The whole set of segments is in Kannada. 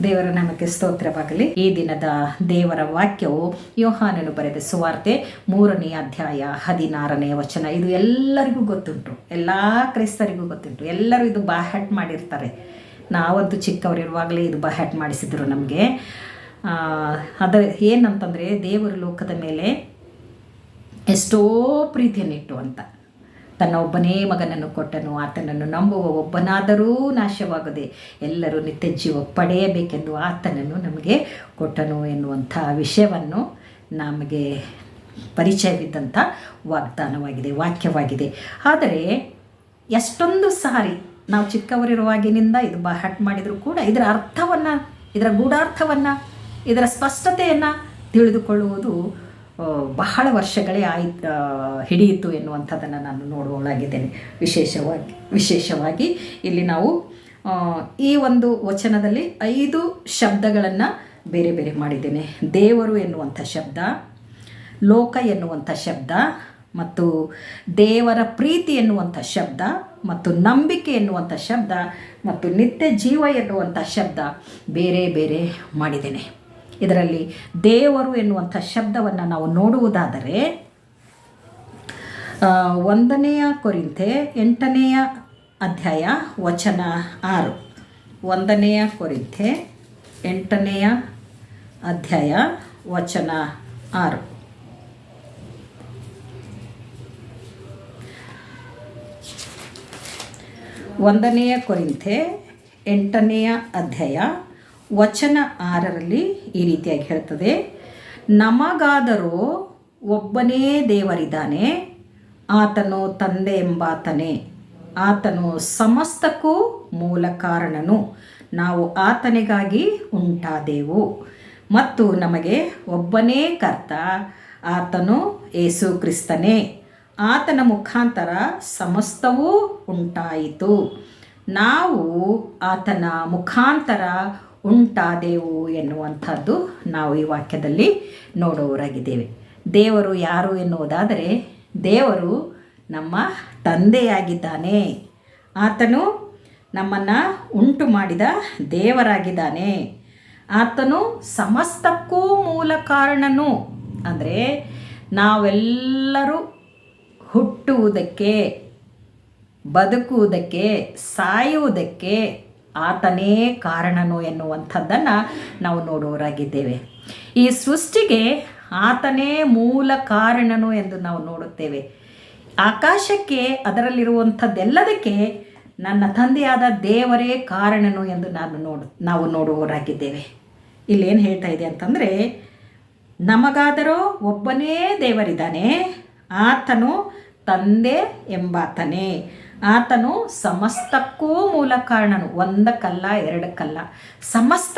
ದೇವರ ನಾಮಕ್ಕೆ ಸ್ತೋತ್ರವಾಗಲಿ. ಈ ದಿನದ ದೇವರ ವಾಕ್ಯವು ಯೋಹಾನನು ಬರೆದ ಸುವಾರ್ತೆ 3ನೇ ಅಧ್ಯಾಯ 16ನೇ ವಚನ. ಇದು ಎಲ್ಲರಿಗೂ ಗೊತ್ತುಂಟು, ಎಲ್ಲ ಕ್ರೈಸ್ತರಿಗೂ ಗೊತ್ತುಂಟು. ಎಲ್ಲರೂ ಇದು ಬಾಹ್ಯಾಟ್ ಮಾಡಿರ್ತಾರೆ. ನಾವಂತೂ ಚಿಕ್ಕವರಿರುವಾಗಲೇ ಇದು ಬಾಹ್ಯಾಟ್ ಮಾಡಿಸಿದ್ರು ನಮಗೆ. ಅದು ಏನಂತಂದರೆ, ದೇವರು ಲೋಕದ ಮೇಲೆ ಎಷ್ಟೋ ಪ್ರೀತಿಯನ್ನಿಟ್ಟು ಅಂತ ತನ್ನ ಒಬ್ಬನೇ ಮಗನನ್ನು ಕೊಟ್ಟನು, ಆತನನ್ನು ನಂಬುವ ಒಬ್ಬನಾದರೂ ನಾಶವಾಗದೆ ಎಲ್ಲರೂ ನಿತ್ಯ ಜೀವ ಪಡೆಯಬೇಕೆಂದು ಆತನನ್ನು ನಮಗೆ ಕೊಟ್ಟನು ಎನ್ನುವಂಥ ವಿಷಯವನ್ನು ನಮಗೆ ಪರಿಚಯವಿದ್ದಂಥ ವಾಗ್ದಾನವಾಗಿದೆ, ವಾಕ್ಯವಾಗಿದೆ. ಆದರೆ ಎಷ್ಟೊಂದು ಸಾರಿ ನಾವು ಚಿಕ್ಕವರಿರುವಾಗಿನಿಂದ ಇದು ಬಾಹ್ಯಾಟ್ ಮಾಡಿದರೂ ಕೂಡ ಇದರ ಅರ್ಥವನ್ನು, ಇದರ ಗೂಢಾರ್ಥವನ್ನು, ಇದರ ಸ್ಪಷ್ಟತೆಯನ್ನು ತಿಳಿದುಕೊಳ್ಳುವುದು ಬಹಳ ವರ್ಷಗಳೇ ಹಿಡಿಯಿತು ಎನ್ನುವಂಥದ್ದನ್ನು ನಾನು ನೋಡುವಳಾಗಿದ್ದೇನೆ. ವಿಶೇಷವಾಗಿ ಇಲ್ಲಿ ನಾವು ಈ ಒಂದು ವಚನದಲ್ಲಿ 5 ಶಬ್ದಗಳನ್ನು ಬೇರೆ ಬೇರೆ ಮಾಡಿದ್ದೇನೆ. ದೇವರು ಎನ್ನುವಂಥ ಶಬ್ದ, ಲೋಕ ಎನ್ನುವಂಥ ಶಬ್ದ, ಮತ್ತು ದೇವರ ಪ್ರೀತಿ ಎನ್ನುವಂಥ ಶಬ್ದ, ಮತ್ತು ನಂಬಿಕೆ ಎನ್ನುವಂಥ ಶಬ್ದ, ಮತ್ತು ನಿತ್ಯ ಜೀವ ಎನ್ನುವಂಥ ಶಬ್ದ ಬೇರೆ ಬೇರೆ ಮಾಡಿದ್ದೇನೆ. ಇದರಲ್ಲಿ ದೇವರು ಎನ್ನುವಂಥ ಶಬ್ದವನ್ನು ನಾವು ನೋಡುವುದಾದರೆ 1ನೇ ಕೊರಿಂಥೆ 8ನೇ ಅಧ್ಯಾಯ ವಚನ 6. 1ನೇ ಕೊರಿಂಥೆ 8ನೇ ಅಧ್ಯಾಯ ವಚನ 6. ಒಂದನೆಯ ಕೊರಿಂಥೆ 8ನೇ ಅಧ್ಯಾಯ ವಚನ 6ರಲ್ಲಿ ಈ ರೀತಿಯಾಗಿ ಹೇಳ್ತದೆ, ನಮಗಾದರೂ ಒಬ್ಬನೇ ದೇವರಿದ್ದಾನೆ, ಆತನು ತಂದೆ ಎಂಬಾತನೇ, ಆತನು ಸಮಸ್ತಕ್ಕೂ ಮೂಲ ಕಾರಣನು, ನಾವು ಆತನಿಗಾಗಿ ಉಂಟಾದೆವು, ಮತ್ತು ನಮಗೆ ಒಬ್ಬನೇ ಕರ್ತ, ಆತನು ಯೇಸು ಕ್ರಿಸ್ತನೇ, ಆತನ ಮುಖಾಂತರ ಸಮಸ್ತವೂ ಉಂಟಾಯಿತು, ನಾವು ಆತನ ಮುಖಾಂತರ ಉಂಟಾದೆವು ಎನ್ನುವಂಥದ್ದು ನಾವು ಈ ವಾಕ್ಯದಲ್ಲಿ ನೋಡುವವರಾಗಿದ್ದೇವೆ. ದೇವರು ಯಾರು ಎನ್ನುವುದಾದರೆ, ದೇವರು ನಮ್ಮ ತಂದೆಯಾಗಿದ್ದಾನೆ, ಆತನು ನಮ್ಮನ್ನು ಉಂಟು ಮಾಡಿದ ದೇವರಾಗಿದ್ದಾನೆ, ಆತನು ಸಮಸ್ತಕ್ಕೂ ಮೂಲ ಕಾರಣನು. ಅಂದರೆ ನಾವೆಲ್ಲರೂ ಹುಟ್ಟುವುದಕ್ಕೆ, ಬದುಕುವುದಕ್ಕೆ, ಸಾಯುವುದಕ್ಕೆ ಆತನೇ ಕಾರಣನು ಎನ್ನುವಂಥದ್ದನ್ನು ನಾವು ನೋಡುವವರಾಗಿದ್ದೇವೆ. ಈ ಸೃಷ್ಟಿಗೆ ಆತನೇ ಮೂಲ ಕಾರಣನು ಎಂದು ನಾವು ನೋಡುತ್ತೇವೆ. ಆಕಾಶಕ್ಕೆ, ಅದರಲ್ಲಿರುವಂಥದ್ದೆಲ್ಲದಕ್ಕೆ ನನ್ನ ತಂದೆಯಾದ ದೇವರೇ ಕಾರಣನು ಎಂದು ನಾವು ನೋಡುವವರಾಗಿದ್ದೇವೆ. ಇಲ್ಲೇನು ಹೇಳ್ತಾ ಇದೆ ಅಂತಂದರೆ, ನಮಗಾದರೂ ಒಬ್ಬನೇ ದೇವರಿದ್ದಾನೆ, ಆತನು ತಂದೆ ಎಂಬಾತನೇ, ಆತನು ಸಮಸ್ತಕ್ಕೂ ಮೂಲ ಕಾರಣನು. ಒಂದಕ್ಕಲ್ಲ, ಎರಡಕ್ಕಲ್ಲ, ಸಮಸ್ತ.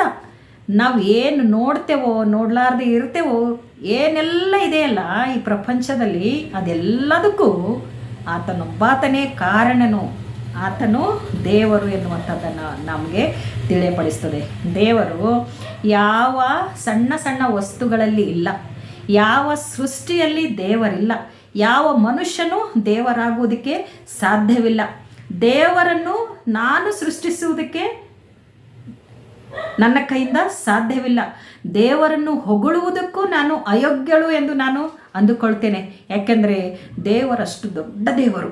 ನಾವು ಏನು ನೋಡ್ತೇವೋ, ನೋಡಲಾರ್ದೆ ಇರ್ತೇವೋ, ಏನೆಲ್ಲ ಇದೆಯಲ್ಲ ಈ ಪ್ರಪಂಚದಲ್ಲಿ, ಅದೆಲ್ಲದಕ್ಕೂ ಆತನೊಬ್ಬಾತನೇ ಕಾರಣನು, ಆತನು ದೇವರು ಎನ್ನುವಂಥದ್ದನ್ನು ನಮಗೆ ತಿಳಿಯಪಡಿಸ್ತದೆ. ದೇವರು ಯಾವ ಸಣ್ಣ ಸಣ್ಣ ವಸ್ತುಗಳಲ್ಲಿ ಇಲ್ಲ, ಯಾವ ಸೃಷ್ಟಿಯಲ್ಲಿ ದೇವರಿಲ್ಲ, ಯಾವ ಮನುಷ್ಯನೂ ದೇವರಾಗುವುದಕ್ಕೆ ಸಾಧ್ಯವಿಲ್ಲ. ದೇವರನ್ನು ನಾನು ಸೃಷ್ಟಿಸುವುದಕ್ಕೆ ನನ್ನ ಕೈಯಿಂದ ಸಾಧ್ಯವಿಲ್ಲ. ದೇವರನ್ನು ಹೊಗಳುವುದಕ್ಕೂ ನಾನು ಅಯೋಗ್ಯಳು ಎಂದು ನಾನು ಅಂದುಕೊಳ್ತೇನೆ. ಯಾಕೆಂದರೆ ದೇವರಷ್ಟು ದೊಡ್ಡ ದೇವರು,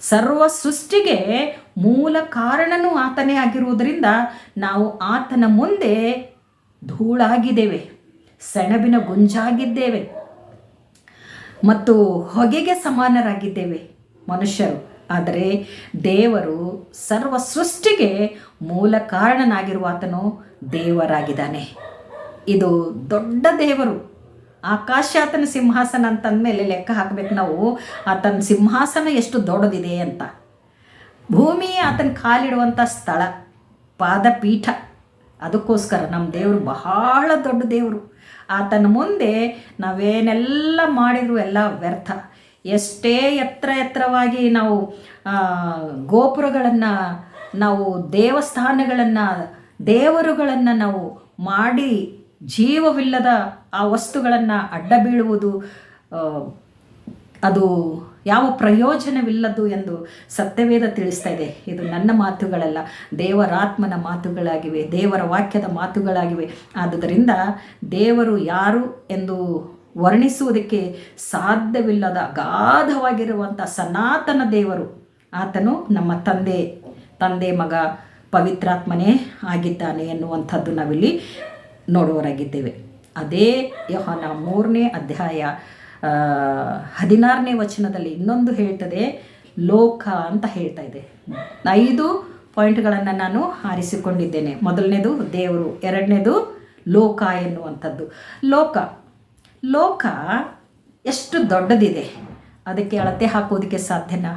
ಸರ್ವ ಸೃಷ್ಟಿಗೆ ಮೂಲ ಕಾರಣನೂ ಆತನೇ ಆಗಿರುವುದರಿಂದ ನಾವು ಆತನ ಮುಂದೆ ಧೂಳಾಗಿದ್ದೇವೆ, ಸೆಣಬಿನ ಗುಂಜಾಗಿದ್ದೇವೆ, ಮತ್ತು ಹೊಗೆಗೆ ಸಮಾನರಾಗಿದ್ದೇವೆ ಮನುಷ್ಯರು. ಆದರೆ ದೇವರು ಸರ್ವ ಸೃಷ್ಟಿಗೆ ಮೂಲ ಕಾರಣನಾಗಿರುವ ಆತನು ದೇವರಾಗಿದ್ದಾನೆ. ಇದು ದೊಡ್ಡ ದೇವರು. ಆಕಾಶ ಆತನ ಸಿಂಹಾಸನ ಅಂತಂದಮೇಲೆ ಲೆಕ್ಕ ಹಾಕಬೇಕು ನಾವು, ಆತನ ಸಿಂಹಾಸನ ಎಷ್ಟು ದೊಡ್ಡದಿದೆ ಅಂತ. ಭೂಮಿ ಆತನ ಕಾಲಿಡುವಂಥ ಸ್ಥಳ, ಪಾದಪೀಠ. ಅದಕ್ಕೋಸ್ಕರ ನಮ್ಮ ದೇವರು ಬಹಳ ದೊಡ್ಡ ದೇವರು. ಆತನ ಮುಂದೆ ನಾವೇನೆಲ್ಲ ಮಾಡಿದರೂ ಎಲ್ಲ ವ್ಯರ್ಥ. ಎಷ್ಟೇ ಎತ್ತರವಾಗಿ ನಾವು ಗೋಪುರಗಳನ್ನು, ನಾವು ದೇವಸ್ಥಾನಗಳನ್ನು, ದೇವರುಗಳನ್ನು ನಾವು ಮಾಡಿ ಜೀವವಿಲ್ಲದ ಆ ವಸ್ತುಗಳನ್ನು ಅಡ್ಡ ಬೀಳುವುದು, ಅದು ಯಾವ ಪ್ರಯೋಜನವಿಲ್ಲದು ಎಂದು ಸತ್ಯವೇದ ತಿಳಿಸ್ತಾ ಇದೆ. ಇದು ನನ್ನ ಮಾತುಗಳಲ್ಲ, ದೇವರಾತ್ಮನ ಮಾತುಗಳಾಗಿವೆ, ದೇವರ ವಾಕ್ಯದ ಮಾತುಗಳಾಗಿವೆ. ಆದುದರಿಂದ ದೇವರು ಯಾರು ಎಂದು ವರ್ಣಿಸುವುದಕ್ಕೆ ಸಾಧ್ಯವಿಲ್ಲದ ಅಗಾಧವಾಗಿರುವಂಥ ಸನಾತನ ದೇವರು, ಆತನು ನಮ್ಮ ತಂದೆ ಮಗ ಪವಿತ್ರಾತ್ಮನೇ ಆಗಿದ್ದಾನೆ ಎನ್ನುವಂಥದ್ದು ನಾವಿಲ್ಲಿ ನೋಡುವರಾಗಿದ್ದೇವೆ. ಅದೇ ಯೋಹಾನ 3ನೇ ಅಧ್ಯಾಯ 16ನೇ ವಚನದಲ್ಲಿ ಇನ್ನೊಂದು ಹೇಳ್ತದೆ, ಲೋಕ ಅಂತ ಹೇಳ್ತಾ ಇದೆ. 5 ಪಾಯಿಂಟ್ಗಳನ್ನು ನಾನು ಆರಿಸಿಕೊಂಡಿದ್ದೇನೆ. ಮೊದಲನೇದು ದೇವರು, ಎರಡನೇದು ಲೋಕ ಎನ್ನುವಂಥದ್ದು. ಲೋಕ ಎಷ್ಟು ದೊಡ್ಡದಿದೆ, ಅದಕ್ಕೆ ಅಳತೆ ಹಾಕೋದಕ್ಕೆ ಸಾಧ್ಯನಾ?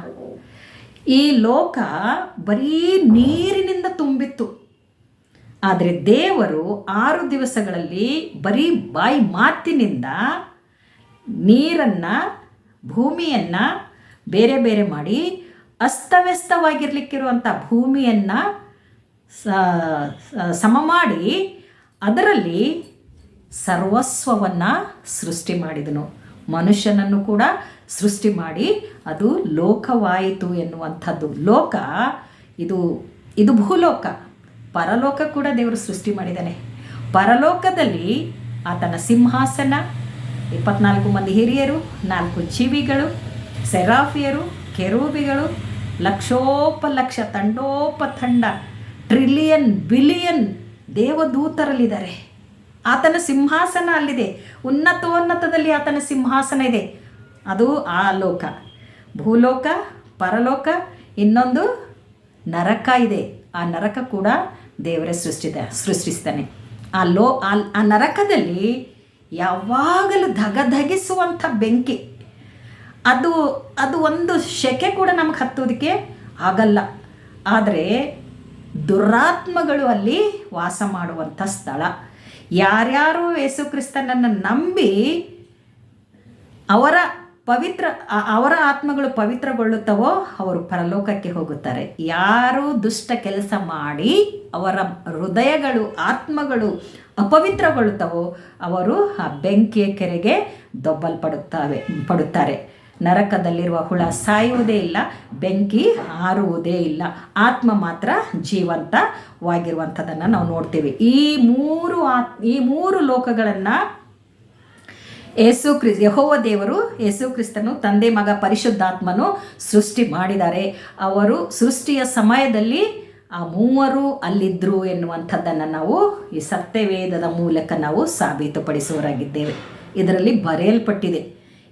ಈ ಲೋಕ ಬರೀ ನೀರಿನಿಂದ ತುಂಬಿತ್ತು. ಆದರೆ ದೇವರು 6 ದಿವಸಗಳಲ್ಲಿ ಬರೀ ಬಾಯಿ ಮಾತಿನಿಂದ ನೀರನ್ನು, ಭೂಮಿಯನ್ನು ಬೇರೆ ಬೇರೆ ಮಾಡಿ ಅಸ್ತವ್ಯಸ್ತವಾಗಿರಲಿಕ್ಕಿರುವಂಥ ಭೂಮಿಯನ್ನು ಸಮ ಮಾಡಿ ಅದರಲ್ಲಿ ಸರ್ವಸ್ವವನ್ನು ಸೃಷ್ಟಿ ಮಾಡಿದನು. ಮನುಷ್ಯನನ್ನು ಕೂಡ ಸೃಷ್ಟಿ ಮಾಡಿ ಅದು ಲೋಕವಾಯಿತು ಎನ್ನುವಂಥದ್ದು. ಲೋಕ ಇದು ಭೂಲೋಕ. ಪರಲೋಕ ಕೂಡ ದೇವರು ಸೃಷ್ಟಿ ಮಾಡಿದ್ದಾನೆ. ಪರಲೋಕದಲ್ಲಿ ಆತನ ಸಿಂಹಾಸನ, 24 ಮಂದಿ ಹಿರಿಯರು, 4 ಜೀವಿಗಳು, ಸೆರಾಫಿಯರು, ಕೆರೂಬಿಗಳು, ಲಕ್ಷೋಪಲಕ್ಷ, ತಂಡೋಪತಂಡ, ಟ್ರಿಲಿಯನ್, ಬಿಲಿಯನ್ ದೇವದೂತರಲ್ಲಿದ್ದಾರೆ. ಆತನ ಸಿಂಹಾಸನ ಅಲ್ಲಿದೆ. ಉನ್ನತೋನ್ನತದಲ್ಲಿ ಆತನ ಸಿಂಹಾಸನ ಇದೆ. ಅದು ಆ ಲೋಕ. ಭೂಲೋಕ, ಪರಲೋಕ, ಇನ್ನೊಂದು ನರಕ ಇದೆ. ಆ ನರಕ ಕೂಡ ದೇವರೇ ಸೃಷ್ಟಿಸ್ತಾನೆ. ಆ ನರಕದಲ್ಲಿ ಯಾವಾಗಲೂ ಧಗಧಗಿಸುವಂಥ ಬೆಂಕಿ. ಅದು ಒಂದು ಶೆಕೆ ಕೂಡ ನಮ್ಗೆ ಹತ್ತೋದಕ್ಕೆ ಆಗಲ್ಲ. ಆದರೆ ದುರಾತ್ಮಗಳು ಅಲ್ಲಿ ವಾಸ ಮಾಡುವಂಥ ಸ್ಥಳ. ಯಾರ್ಯಾರು ಯೇಸು ಕ್ರಿಸ್ತನನ್ನು ನಂಬಿ ಅವರ ಆತ್ಮಗಳು ಪವಿತ್ರಗೊಳ್ಳುತ್ತವೋ ಅವರು ಪರಲೋಕಕ್ಕೆ ಹೋಗುತ್ತಾರೆ. ಯಾರು ದುಷ್ಟ ಕೆಲಸ ಮಾಡಿ ಅವರ ಹೃದಯಗಳು, ಆತ್ಮಗಳು ಅಪವಿತ್ರಗೊಳ್ಳುತ್ತವೋ ಅವರು ಆ ಬೆಂಕಿಯ ಕೆರೆಗೆ ಪಡುತ್ತಾರೆ. ನರಕದಲ್ಲಿರುವ ಹುಳ ಸಾಯುವುದೇ ಇಲ್ಲ, ಬೆಂಕಿ ಆರುವುದೇ ಇಲ್ಲ, ಆತ್ಮ ಮಾತ್ರ ಜೀವಂತವಾಗಿರುವಂಥದ್ದನ್ನು ನಾವು ನೋಡ್ತೇವೆ. ಈ ಮೂರು ಲೋಕಗಳನ್ನು ಯೆಹೋವ ದೇವರು, ಯೇಸು ಕ್ರಿಸ್ತನು, ತಂದೆ ಮಗ ಪರಿಶುದ್ಧಾತ್ಮನು ಸೃಷ್ಟಿ ಮಾಡಿದ್ದಾರೆ. ಅವರು ಸೃಷ್ಟಿಯ ಸಮಯದಲ್ಲಿ ಆ ಮೂವರು ಅಲ್ಲಿದ್ದರು ಎನ್ನುವಂಥದ್ದನ್ನು ನಾವು ಈ ಸತ್ಯವೇದದ ಮೂಲಕ ನಾವು ಸಾಬೀತುಪಡಿಸುವರಾಗಿದ್ದೇವೆ. ಇದರಲ್ಲಿ ಬರೆಯಲ್ಪಟ್ಟಿದೆ.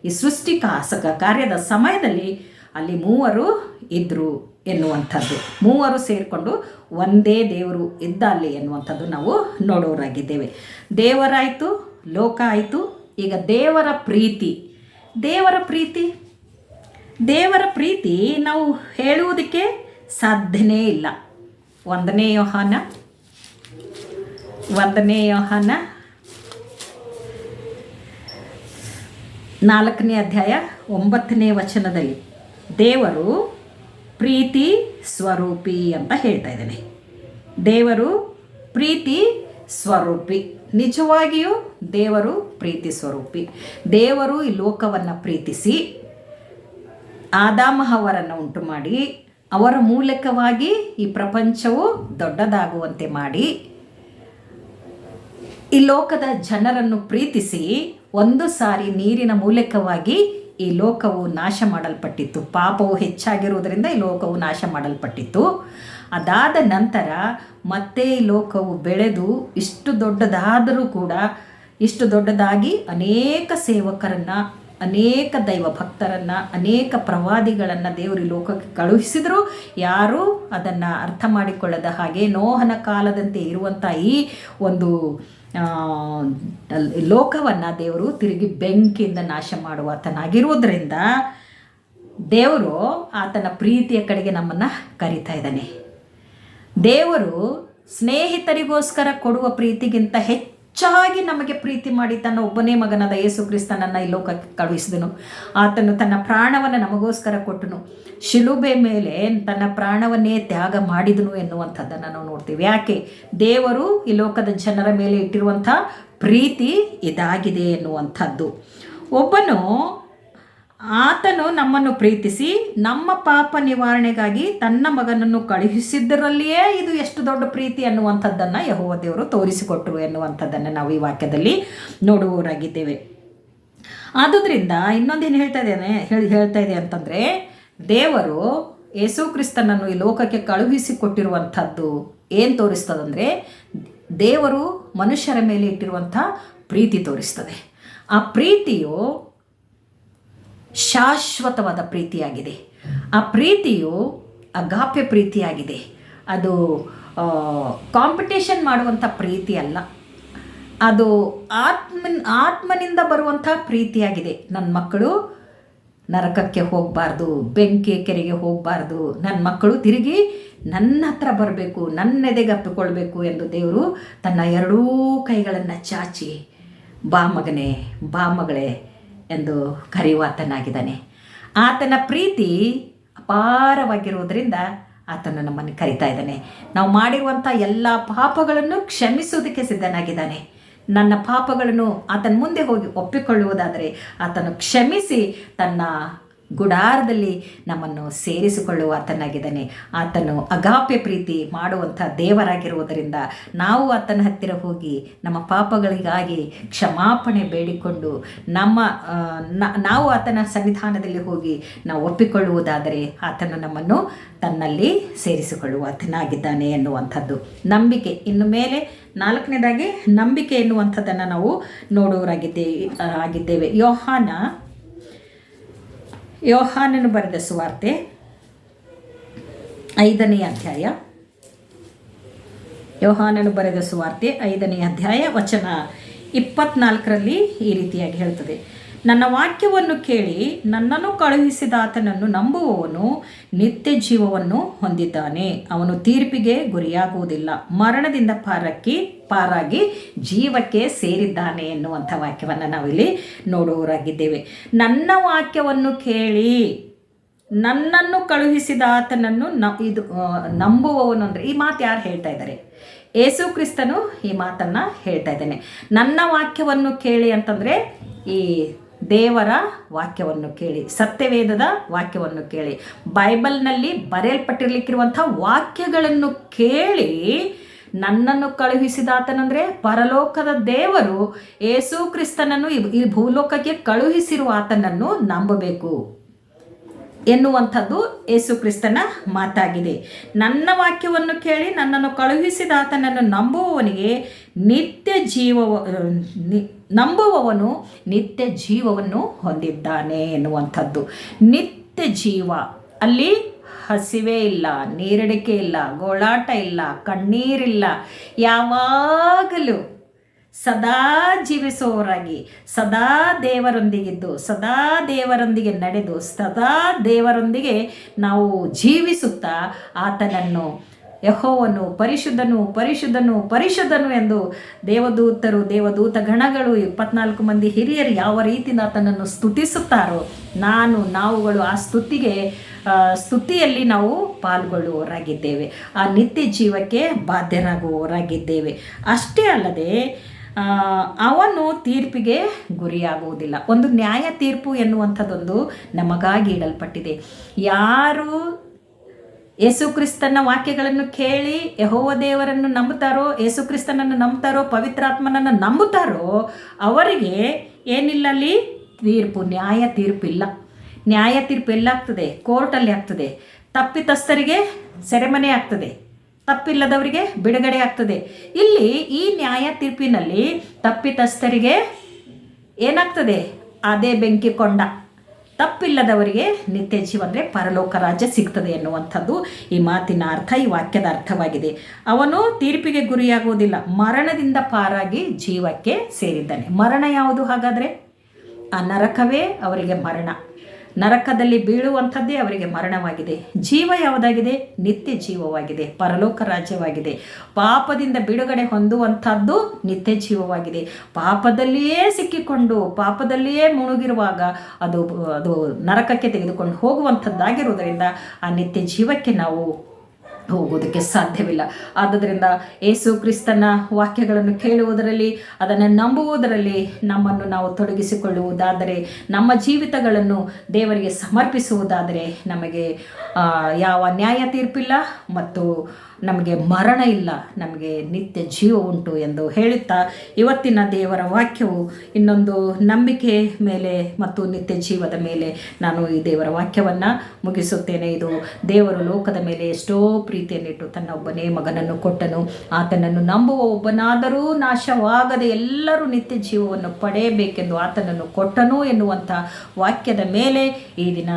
ಈ ಸೃಷ್ಟಿ ಕಾರ್ಯದ ಸಮಯದಲ್ಲಿ ಅಲ್ಲಿ ಮೂವರು ಇದ್ದರು ಎನ್ನುವಂಥದ್ದು. ಮೂವರು ಸೇರಿಕೊಂಡು ಒಂದೇ ದೇವರು ಇದ್ದ ಅಲ್ಲಿ ಎನ್ನುವಂಥದ್ದು ನಾವು ನೋಡೋರಾಗಿದ್ದೇವೆ. ದೇವರಾಯಿತು, ಲೋಕ ಆಯಿತು. ಈಗ ದೇವರ ಪ್ರೀತಿ ನಾವು ಹೇಳುವುದಕ್ಕೆ ಸಾಧ್ಯನೇ ಇಲ್ಲ. 1ನೇ ಯೋಹಾನ 4ನೇ ಅಧ್ಯಾಯ 9ನೇ ವಚನದಲ್ಲಿ ದೇವರು ಪ್ರೀತಿ ಸ್ವರೂಪಿ ಅಂತ ಹೇಳ್ತಾ ಇದ್ದಾನೆ. ದೇವರು ಪ್ರೀತಿ ಸ್ವರೂಪಿ. ನಿಜವಾಗಿಯೂ ದೇವರು ಪ್ರೀತಿ ಸ್ವರೂಪಿ. ದೇವರು ಈ ಲೋಕವನ್ನು ಪ್ರೀತಿಸಿ ಆದಾಮ ಹವ್ವರನ್ನು ಉಂಟು ಮಾಡಿ ಅವರ ಮೂಲಕವಾಗಿ ಈ ಪ್ರಪಂಚವು ದೊಡ್ಡದಾಗುವಂತೆ ಮಾಡಿ ಈ ಲೋಕದ ಜನರನ್ನು ಪ್ರೀತಿಸಿ ಒಂದು ಸಾರಿ ನೀರಿನ ಮೂಲಕವಾಗಿ ಈ ಲೋಕವು ನಾಶ ಮಾಡಲ್ಪಟ್ಟಿತ್ತು. ಪಾಪವು ಹೆಚ್ಚಾಗಿರುವುದರಿಂದ ಈ ಲೋಕವು ನಾಶ ಮಾಡಲ್ಪಟ್ಟಿತ್ತು. ಅದಾದ ನಂತರ ಮತ್ತೆ ಈ ಲೋಕವು ಬೆಳೆದು ಇಷ್ಟು ದೊಡ್ಡದಾದರೂ ಕೂಡ, ಇಷ್ಟು ದೊಡ್ಡದಾಗಿ ಅನೇಕ ಸೇವಕರನ್ನು, ಅನೇಕ ದೈವ ಭಕ್ತರನ್ನು, ಅನೇಕ ಪ್ರವಾದಿಗಳನ್ನು ದೇವರು ಈ ಲೋಕಕ್ಕೆ ಕಳುಹಿಸಿದರೂ ಯಾರೂ ಅದನ್ನು ಅರ್ಥ ಮಾಡಿಕೊಳ್ಳದ ಹಾಗೆ ನೋಹನ ಕಾಲದಂತೆ ಇರುವಂಥ ಈ ಒಂದು ಲೋಕವನ್ನು ದೇವರು ತಿರುಗಿ ಬೆಂಕಿಯಿಂದ ನಾಶ ಮಾಡುವ ಆತನಾಗಿರುವುದರಿಂದ ದೇವರು ಆತನ ಪ್ರೀತಿಯ ಕಡೆಗೆ ನಮ್ಮನ್ನು ಕರೀತಾ ಇದ್ದಾನೆ. ದೇವರು ಸ್ನೇಹಿತರಿಗೋಸ್ಕರ ಕೊಡುವ ಪ್ರೀತಿಗಿಂತ ಹೆಚ್ಚಾಗಿ ನಮಗೆ ಪ್ರೀತಿ ಮಾಡಿ ತನ್ನ ಒಬ್ಬನೇ ಮಗನಾದ ಯೇಸು ಕ್ರಿಸ್ತನನ್ನು ಈ ಲೋಕಕ್ಕೆ ಕಳುಹಿಸಿದನು. ಆತನು ತನ್ನ ಪ್ರಾಣವನ್ನು ನಮಗೋಸ್ಕರ ಕೊಟ್ಟನು. ಶಿಲುಬೆ ಮೇಲೆ ತನ್ನ ಪ್ರಾಣವನ್ನೇ ತ್ಯಾಗ ಮಾಡಿದನು ಎನ್ನುವಂಥದ್ದನ್ನು ನಾವು ನೋಡ್ತೀವಿ. ಯಾಕೆ? ದೇವರು ಈ ಲೋಕದ ಜನರ ಮೇಲೆ ಇಟ್ಟಿರುವಂಥ ಪ್ರೀತಿ ಇದಾಗಿದೆ ಎನ್ನುವಂಥದ್ದು. ಒಬ್ಬನು ಆತನು ನಮ್ಮನ್ನು ಪ್ರೀತಿಸಿ ನಮ್ಮ ಪಾಪ ನಿವಾರಣೆಗಾಗಿ ತನ್ನ ಮಗನನ್ನು ಕಳುಹಿಸಿದ್ದರಲ್ಲಿಯೇ ಇದು ಎಷ್ಟು ದೊಡ್ಡ ಪ್ರೀತಿ ಅನ್ನುವಂಥದ್ದನ್ನು ಯೆಹೋವ ದೇವರು ತೋರಿಸಿಕೊಟ್ಟರು ಎನ್ನುವಂಥದ್ದನ್ನು ನಾವು ಈ ವಾಕ್ಯದಲ್ಲಿ ನೋಡುವವರಾಗಿದ್ದೇವೆ. ಆದುದರಿಂದ ಇನ್ನೊಂದೇನು ಹೇಳ್ತಾ ಇದೆ ಅಂತಂದರೆ, ದೇವರು ಯೇಸು ಕ್ರಿಸ್ತನನ್ನು ಈ ಲೋಕಕ್ಕೆ ಕಳುಹಿಸಿಕೊಟ್ಟಿರುವಂಥದ್ದು ಏನು ತೋರಿಸ್ತದಂದರೆ, ದೇವರು ಮನುಷ್ಯರ ಮೇಲೆ ಇಟ್ಟಿರುವಂಥ ಪ್ರೀತಿ ತೋರಿಸ್ತದೆ. ಆ ಪ್ರೀತಿಯು ಶಾಶ್ವತವಾದ ಪ್ರೀತಿಯಾಗಿದೆ. ಆ ಪ್ರೀತಿಯು ಅಗಾಪೆ ಪ್ರೀತಿಯಾಗಿದೆ. ಅದು ಕಾಂಪಿಟೇಷನ್ ಮಾಡುವಂಥ ಪ್ರೀತಿ ಅಲ್ಲ, ಅದು ಆತ್ಮನಿಂದ ಬರುವಂಥ ಪ್ರೀತಿಯಾಗಿದೆ. ನನ್ನ ಮಕ್ಕಳು ನರಕಕ್ಕೆ ಹೋಗಬಾರ್ದು, ಬೆಂಕಿ ಕೆರೆಗೆ ಹೋಗಬಾರ್ದು, ನನ್ನ ಮಕ್ಕಳು ತಿರುಗಿ ನನ್ನ ಹತ್ರ ಬರಬೇಕು, ನನ್ನ ಎದೆಗಪ್ಪಿಕೊಳ್ಬೇಕು ಎಂದು ದೇವರು ತನ್ನ ಎರಡೂ ಕೈಗಳನ್ನು ಚಾಚಿ ಬಾ ಮಗನೇ, ಬಾ ಮಗಳೇ ಎಂದು ಕರೆಯುವಾತನಾಗಿದ್ದಾನೆ. ಆತನ ಪ್ರೀತಿ ಅಪಾರವಾಗಿರುವುದರಿಂದ ಆತನು ನಮ್ಮನ್ನು ಕರಿತಾ ಇದ್ದಾನೆ. ನಾವು ಮಾಡಿರುವಂಥ ಎಲ್ಲ ಪಾಪಗಳನ್ನು ಕ್ಷಮಿಸುವುದಕ್ಕೆ ಸಿದ್ಧನಾಗಿದ್ದಾನೆ. ನನ್ನ ಪಾಪಗಳನ್ನು ಆತನ ಮುಂದೆ ಹೋಗಿ ಒಪ್ಪಿಕೊಳ್ಳುವುದಾದರೆ ಆತನು ಕ್ಷಮಿಸಿ ತನ್ನ ಗುಡಾರದಲ್ಲಿ ನಮ್ಮನ್ನು ಸೇರಿಸಿಕೊಳ್ಳುವ ಆತನಾಗಿದ್ದಾನೆ. ಆತನು ಅಗಾಪೆ ಪ್ರೀತಿ ಮಾಡುವಂಥ ದೇವರಾಗಿರುವುದರಿಂದ ನಾವು ಆತನ ಹತ್ತಿರ ಹೋಗಿ ನಮ್ಮ ಪಾಪಗಳಿಗಾಗಿ ಕ್ಷಮಾಪಣೆ ಬೇಡಿಕೊಂಡು ನಾವು ಆತನ ಸನ್ನಿಧಾನದಲ್ಲಿ ಹೋಗಿ ನಾವು ಒಪ್ಪಿಕೊಳ್ಳುವುದಾದರೆ ಆತನು ನಮ್ಮನ್ನು ತನ್ನಲ್ಲಿ ಸೇರಿಸಿಕೊಳ್ಳುವ ಆತನಾಗಿದ್ದಾನೆ ಎನ್ನುವಂಥದ್ದು ನಂಬಿಕೆ. ಇನ್ನು ಮೇಲೆ 4ನೇದಾಗಿ ನಂಬಿಕೆ ಎನ್ನುವಂಥದ್ದನ್ನು ನಾವು ನೋಡುವವರಾಗಿದ್ದೇವೆ. ಯೋಹಾನನು ಬರೆದ ಸುವಾರ್ತೆ 5ನೇ ಅಧ್ಯಾಯ. ಯೋಹಾನನು ಬರೆದ ಸುವಾರ್ತೆ 5ನೇ ಅಧ್ಯಾಯ ವಚನ 24ರಲ್ಲಿ ಈ ರೀತಿಯಾಗಿ ಹೇಳ್ತದೆ, ನನ್ನ ವಾಕ್ಯವನ್ನು ಕೇಳಿ ನನ್ನನ್ನು ಕಳುಹಿಸಿದ ಆತನನ್ನು ನಂಬುವವನು ನಿತ್ಯ ಜೀವವನ್ನು ಹೊಂದಿದ್ದಾನೆ, ಅವನು ತೀರ್ಪಿಗೆ ಗುರಿಯಾಗುವುದಿಲ್ಲ, ಮರಣದಿಂದ ಪಾರಾಗಿ ಜೀವಕ್ಕೆ ಸೇರಿದ್ದಾನೆ ಎನ್ನುವಂಥ ವಾಕ್ಯವನ್ನು ನಾವಿಲ್ಲಿ ನೋಡುವವರಾಗಿದ್ದೇವೆ. ನನ್ನ ವಾಕ್ಯವನ್ನು ಕೇಳಿ ನನ್ನನ್ನು ಕಳುಹಿಸಿದ ಆತನನ್ನು ನಂಬುವವನು ಅಂದರೆ ಈ ಮಾತು ಯಾರು ಹೇಳ್ತಾ ಇದ್ದಾರೆ? ಯೇಸು ಕ್ರಿಸ್ತನು ಈ ಮಾತನ್ನು ಹೇಳ್ತಾ ಇದ್ದಾನೆ. ನನ್ನ ವಾಕ್ಯವನ್ನು ಕೇಳಿ ಅಂತಂದರೆ ಈ ದೇವರ ವಾಕ್ಯವನ್ನು ಕೇಳಿ, ಸತ್ಯವೇದದ ವಾಕ್ಯವನ್ನು ಕೇಳಿ, ಬೈಬಲ್ನಲ್ಲಿ ಬರೆಯಲ್ಪಟ್ಟಿರಲಿಕ್ಕಿರುವಂಥ ವಾಕ್ಯಗಳನ್ನು ಕೇಳಿ ನನ್ನನ್ನು ಕಳುಹಿಸಿದಾತನಂದರೆ ಪರಲೋಕದ ದೇವರು ಯೇಸು ಕ್ರಿಸ್ತನನ್ನು ಈ ಭೂಲೋಕಕ್ಕೆ ಕಳುಹಿಸಿರುವ ಆತನನ್ನು ನಂಬಬೇಕು ಎನ್ನುವಂಥದ್ದು ಯೇಸು ಕ್ರಿಸ್ತನ ಮಾತಾಗಿದೆ. ನನ್ನ ವಾಕ್ಯವನ್ನು ಕೇಳಿ ನನ್ನನ್ನು ಕಳುಹಿಸಿದ ಆತನನ್ನು ನಂಬುವವನು ನಿತ್ಯ ಜೀವವನ್ನು ಹೊಂದಿದ್ದಾನೆ ಎನ್ನುವಂಥದ್ದು. ನಿತ್ಯ ಜೀವ, ಅಲ್ಲಿ ಹಸಿವೆ ಇಲ್ಲ, ನೀರಡಿಕೆ ಇಲ್ಲ, ಗೋಳಾಟ ಇಲ್ಲ, ಕಣ್ಣೀರಿಲ್ಲ, ಯಾವಾಗಲೂ ಸದಾ ಜೀವಿಸುವವರಾಗಿ, ಸದಾ ದೇವರೊಂದಿಗಿದ್ದು, ಸದಾ ದೇವರೊಂದಿಗೆ ನಡೆದು, ಸದಾ ದೇವರೊಂದಿಗೆ ನಾವು ಜೀವಿಸುತ್ತಾ ಆತನನ್ನು ಯೆಹೋವನು ಪರಿಶುದ್ಧನು ಪರಿಶುದ್ಧನು ಪರಿಶುದ್ಧನು ಎಂದು ದೇವದೂತ ಗಣಗಳು 24 ಮಂದಿ ಹಿರಿಯರು ಯಾವ ರೀತಿಯಿಂದ ಆತನನ್ನು ಸ್ತುತಿಸುತ್ತಾರೋ ನಾವುಗಳು ಆ ಸ್ತುತಿಯಲ್ಲಿ ನಾವು ಪಾಲ್ಗೊಳ್ಳುವವರಾಗಿದ್ದೇವೆ. ಆ ನಿತ್ಯ ಜೀವಕ್ಕೆ ಬಾಧ್ಯರಾಗುವವರಾಗಿದ್ದೇವೆ. ಅಷ್ಟೇ ಅಲ್ಲದೆ ಅವನು ತೀರ್ಪಿಗೆ ಗುರಿಯಾಗುವುದಿಲ್ಲ. ಒಂದು ನ್ಯಾಯ ತೀರ್ಪು ಎನ್ನುವಂಥದ್ದೊಂದು ನಮಗಾಗಿ ಇಡಲ್ಪಟ್ಟಿದೆ. ಯಾರು ಯೇಸು ಕ್ರಿಸ್ತನ ವಾಕ್ಯಗಳನ್ನು ಕೇಳಿ ಯೆಹೋವ ದೇವರನ್ನು ನಂಬುತ್ತಾರೋ, ಯೇಸು ಕ್ರಿಸ್ತನನ್ನು ನಂಬುತ್ತಾರೋ, ಪವಿತ್ರಾತ್ಮನನ್ನು ನಂಬುತ್ತಾರೋ ಅವರಿಗೆ ಏನಿಲ್ಲ, ಅಲ್ಲಿ ತೀರ್ಪು, ನ್ಯಾಯ ತೀರ್ಪಿಲ್ಲ. ನ್ಯಾಯ ತೀರ್ಪು ಎಲ್ಲಾಗ್ತದೆ? ಕೋರ್ಟಲ್ಲಿ ಆಗ್ತದೆ. ತಪ್ಪಿತಸ್ಥರಿಗೆ ಸೆರೆಮನೆ ಆಗ್ತದೆ, ತಪ್ಪಿಲ್ಲದವರಿಗೆ ಬಿಡುಗಡೆ ಆಗ್ತದೆ. ಇಲ್ಲಿ ಈ ನ್ಯಾಯ ತೀರ್ಪಿನಲ್ಲಿ ತಪ್ಪಿತಸ್ಥರಿಗೆ ಏನಾಗ್ತದೆ? ಅದೇ ಬೆಂಕಿ ಕೊಂಡ. ತಪ್ಪಿಲ್ಲದವರಿಗೆ ನಿತ್ಯ ಜೀವ ಅಂದರೆ ಪರಲೋಕ ರಾಜ್ಯ ಸಿಗ್ತದೆ ಎನ್ನುವಂಥದ್ದು ಈ ಮಾತಿನ ಅರ್ಥ, ಈ ವಾಕ್ಯದ ಅರ್ಥವಾಗಿದೆ. ಅವನು ತೀರ್ಪಿಗೆ ಗುರಿಯಾಗುವುದಿಲ್ಲ, ಮರಣದಿಂದ ಪಾರಾಗಿ ಜೀವಕ್ಕೆ ಸೇರಿದ್ದಾನೆ. ಮರಣ ಯಾವುದು ಹಾಗಾದರೆ? ಆ ನರಕವೇ ಅವರಿಗೆ ಮರಣ. ನರಕದಲ್ಲಿ ಬೀಳುವಂಥದ್ದೇ ಅವರಿಗೆ ಮರಣವಾಗಿದೆ. ಜೀವ ಯಾವುದಾಗಿದೆ? ನಿತ್ಯ ಜೀವವಾಗಿದೆ, ಪರಲೋಕ ರಾಜ್ಯವಾಗಿದೆ. ಪಾಪದಿಂದ ಬಿಡುಗಡೆ ಹೊಂದುವಂಥದ್ದು ನಿತ್ಯ ಜೀವವಾಗಿದೆ. ಪಾಪದಲ್ಲಿಯೇ ಸಿಕ್ಕಿಕೊಂಡು ಪಾಪದಲ್ಲಿಯೇ ಮುಳುಗಿರುವಾಗ ಅದು ನರಕಕ್ಕೆ ತೆಗೆದುಕೊಂಡು ಹೋಗುವಂಥದ್ದಾಗಿರುವುದರಿಂದ ಆ ನಿತ್ಯ ಜೀವಕ್ಕೆ ನಾವು ಹೋಗೋದಕ್ಕೆ ಸಾಧ್ಯವಿಲ್ಲ. ಆದುದರಿಂದ ಯೇಸು ಕ್ರಿಸ್ತನ ವಾಕ್ಯಗಳನ್ನು ಕೇಳುವುದರಲ್ಲಿ, ಅದನ್ನು ನಂಬುವುದರಲ್ಲಿ ನಮ್ಮನ್ನು ನಾವು ತೊಡಗಿಸಿಕೊಳ್ಳುವುದಾದರೆ, ನಮ್ಮ ಜೀವಿತಗಳನ್ನು ದೇವರಿಗೆ ಸಮರ್ಪಿಸುವುದಾದರೆ ನಮಗೆ ಯಾವ ನ್ಯಾಯ ತೀರ್ಪಿಲ್ಲ ಮತ್ತು ನಮಗೆ ಮರಣ ಇಲ್ಲ, ನಮಗೆ ನಿತ್ಯ ಜೀವ ಉಂಟು ಎಂದು ಹೇಳುತ್ತಾ ಇವತ್ತಿನ ದೇವರ ವಾಕ್ಯವು ಇನ್ನೊಂದು ನಂಬಿಕೆ ಮೇಲೆ ಮತ್ತು ನಿತ್ಯ ಜೀವದ ಮೇಲೆ ನಾನು ಈ ದೇವರ ವಾಕ್ಯವನ್ನು ಮುಗಿಸುತ್ತೇನೆ. ಇದು ದೇವರು ಲೋಕದ ಮೇಲೆ ಎಷ್ಟೋ ಪ್ರೀತಿಯನ್ನಿಟ್ಟು ತನ್ನ ಒಬ್ಬನೇ ಮಗನನ್ನು ಕೊಟ್ಟನು. ಆತನನ್ನು ನಂಬುವ ಒಬ್ಬನಾದರೂ ನಾಶವಾಗದೆ ಎಲ್ಲರೂ ನಿತ್ಯ ಜೀವವನ್ನು ಪಡೆಯಬೇಕೆಂದು ಆತನನ್ನು ಕೊಟ್ಟನು ಎನ್ನುವಂಥ ವಾಕ್ಯದ ಮೇಲೆ ಈ ದಿನ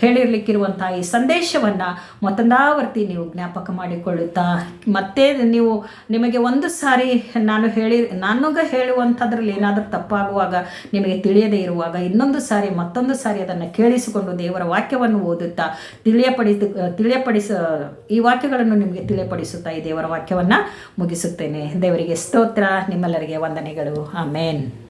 ಹೇಳಿರಲಿಕ್ಕಿರುವಂಥ ಈ ಸಂದೇಶವನ್ನು ಮತ್ತೊಂದಾವರ್ತಿ ನೀವು ಜ್ಞಾಪಕ ಮಾಡಿಕೊಳ್ಳುತ್ತಾ, ಮತ್ತೆ ನಿಮಗೆ ಒಂದು ಸಾರಿ ನನಗೆ ಹೇಳುವಂಥದ್ರಲ್ಲಿ ಏನಾದರೂ ತಪ್ಪಾಗುವಾಗ, ನಿಮಗೆ ತಿಳಿಯದೇ ಇರುವಾಗ ಇನ್ನೊಂದು ಸಾರಿ ಮತ್ತೊಂದು ಸಾರಿ ಅದನ್ನು ಕೇಳಿಸಿಕೊಂಡು ದೇವರ ವಾಕ್ಯವನ್ನು ಓದುತ್ತಾ ಈ ವಾಕ್ಯಗಳನ್ನು ನಿಮಗೆ ತಿಳಿಯಪಡಿಸುತ್ತಾ ಈ ದೇವರ ವಾಕ್ಯವನ್ನು ಮುಗಿಸುತ್ತೇನೆ. ದೇವರಿಗೆ ಸ್ತೋತ್ರ. ನಿಮ್ಮೆಲ್ಲರಿಗೆ ವಂದನೆಗಳು. ಆಮೇನ್.